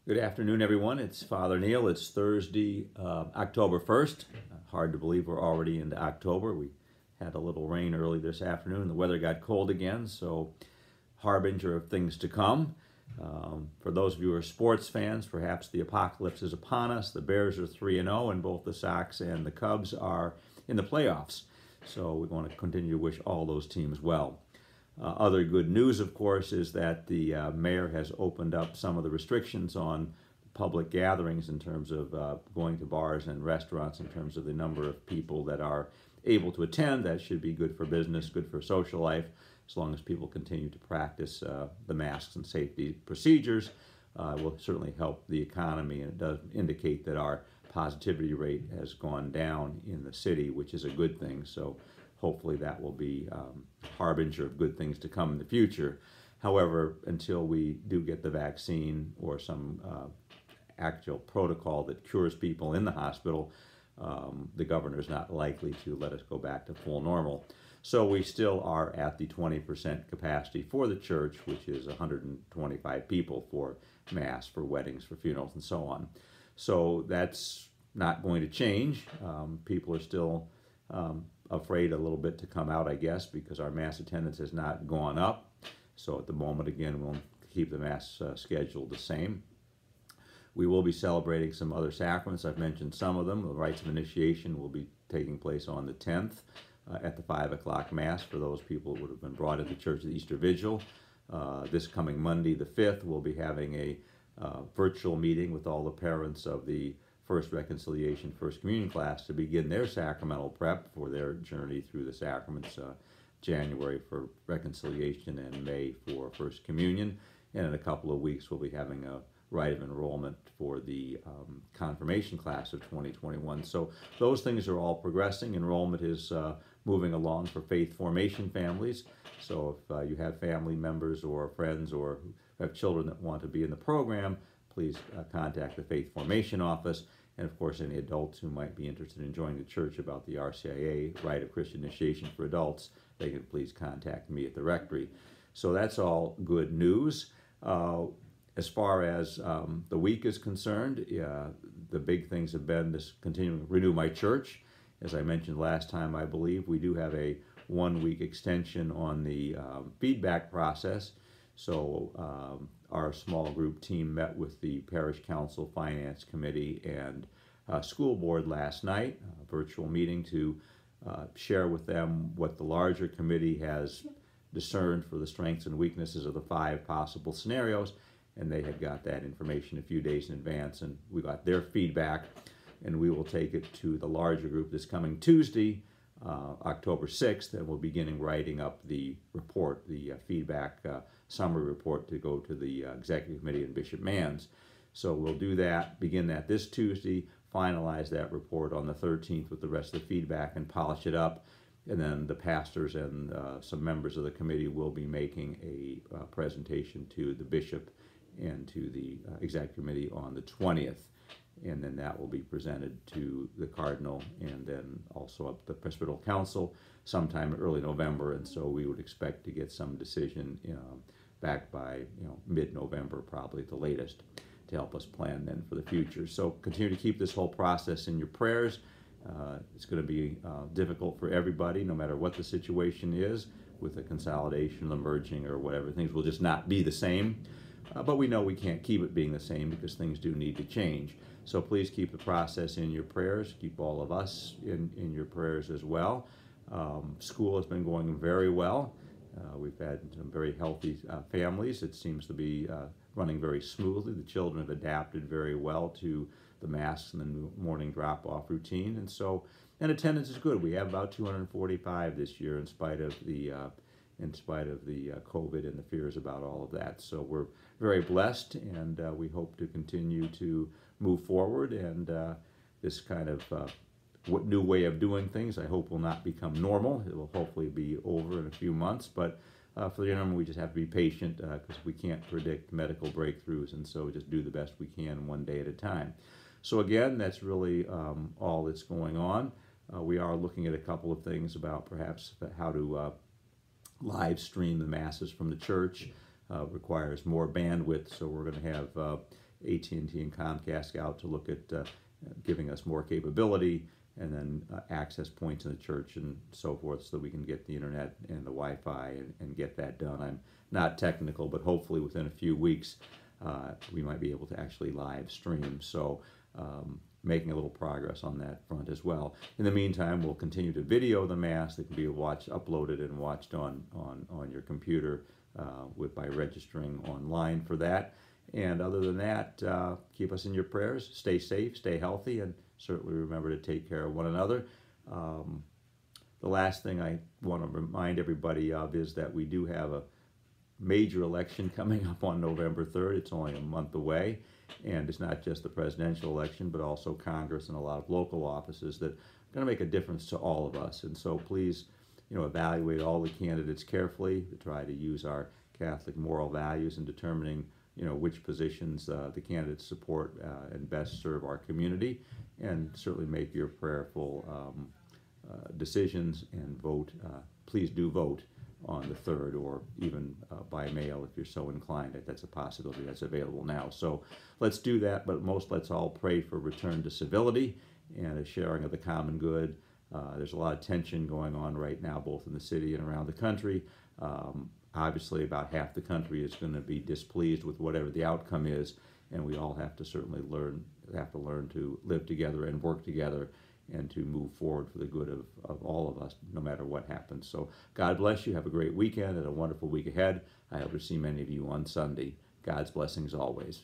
Good afternoon, everyone. It's Father Neil. It's Thursday, October 1st. Hard to believe we're already into October. We had a little rain early this afternoon. The weather got cold again, so harbinger of things to come. For those of you who are sports fans, perhaps the apocalypse is upon us. The Bears are 3-0, and both the Sox and the Cubs are in the playoffs. So we want to continue to wish all those teams well. Other good news, of course, is that the mayor has opened up some of the restrictions on public gatherings in terms of going to bars and restaurants, in terms of the number of people that are able to attend. That should be good for business, good for social life, as long as people continue to practice the masks and safety procedures. Will certainly help the economy, and it does indicate that our positivity rate has gone down in the city, which is a good thing. So hopefully that will be harbinger of good things to come in the future. However, until we do get the vaccine or some actual protocol that cures people in the hospital, the governor is not likely to let us go back to full normal. So we still are at the 20% capacity for the church, which is 125 people for mass, for weddings, for funerals, and so on. So that's not going to change. People are still afraid a little bit to come out, I guess, because our mass attendance has not gone up. So at the moment, again, we'll keep the mass schedule the same. We will be celebrating some other sacraments. I've mentioned some of them. The rites of initiation will be taking place on the 10th at the 5 o'clock Mass for those people who would have been brought into church at the Easter Vigil. This coming Monday, the 5th, we'll be having a virtual meeting with all the parents of the First Reconciliation, First Communion class to begin their sacramental prep for their journey through the sacraments, January for Reconciliation and May for First Communion. And in a couple of weeks, we'll be having a rite of enrollment for the confirmation class of 2021. So those things are all progressing. Enrollment is moving along for faith formation families. So if you have family members or friends or have children that want to be in the program, please contact the Faith Formation Office. And of course, any adults who might be interested in joining the church about the RCIA, Rite of Christian Initiation for Adults, they can please contact me at the rectory. So that's all good news. As far as the week is concerned, the big things have been this continuing to renew my church. As I mentioned last time, I believe we do have a 1-week extension on the feedback process. So our small group team met with the Parish Council, Finance Committee, and School Board last night, a virtual meeting to share with them what the larger committee has discerned for the strengths and weaknesses of the 5 possible scenarios. And they had got that information a few days in advance, and we got their feedback, and we will take it to the larger group this coming Tuesday, October 6th, and we'll begin writing up the report, the feedback summary report to go to the Executive Committee and Bishop Manns. So we'll do that, begin that this Tuesday, finalize that report on the 13th with the rest of the feedback and polish it up. And then the pastors and some members of the committee will be making a presentation to the bishop and to the Executive Committee on the 20th. And then that will be presented to the Cardinal and then also up the Presbyteral Council sometime early November. And so we would expect to get some decision back by mid-November, probably at the latest, to help us plan then for the future. So continue to keep this whole process in your prayers. It's going to be difficult for everybody, no matter what the situation is, with the consolidation, the merging, or whatever. Things will just not be the same. But we know we can't keep it being the same because things do need to change. So please keep the process in your prayers. Keep all of us in your prayers as well. School has been going very well. We've had some very healthy families. It seems to be running very smoothly. The children have adapted very well to the Mass and the morning drop-off routine. And attendance is good. We have about 245 this year in spite of the COVID and the fears about all of that. So we're very blessed, and we hope to continue to move forward. And this kind of new way of doing things, I hope, will not become normal. It will hopefully be over in a few months. But for the interim, we just have to be patient because we can't predict medical breakthroughs. And so we just do the best we can one day at a time. So again, that's really all that's going on. We are looking at a couple of things about perhaps how to live stream the masses from the church. Requires more bandwidth, so we're going to have AT&T and Comcast out to look at giving us more capability, and then access points in the church and so forth, so that we can get the internet and the Wi-Fi and get that done. I'm not technical, but hopefully within a few weeks we might be able to actually live stream. So making a little progress on that front as well. In the meantime, we'll continue to video the Mass that can be uploaded and watched on your computer by registering online for that. And other than that, keep us in your prayers. Stay safe, stay healthy, and certainly remember to take care of one another. The last thing I want to remind everybody of is that we do have a major election coming up on November 3rd. It's only a month away, and it's not just the presidential election, but also Congress and a lot of local offices that are going to make a difference to all of us. And so please, evaluate all the candidates carefully to try to use our Catholic moral values in determining, which positions the candidates support and best serve our community, and certainly make your prayerful decisions and vote. Please do vote on the 3rd, or even by mail if you're so inclined. That's a possibility that's available now. So let's do that, but let's all pray for return to civility and a sharing of the common good. There's a lot of tension going on right now, both in the city and around the country. Obviously, about half the country is going to be displeased with whatever the outcome is, and we all have to certainly learn to live together and work together, and to move forward for the good of all of us, no matter what happens. So God bless you. Have a great weekend and a wonderful week ahead. I hope to see many of you on Sunday. God's blessings always.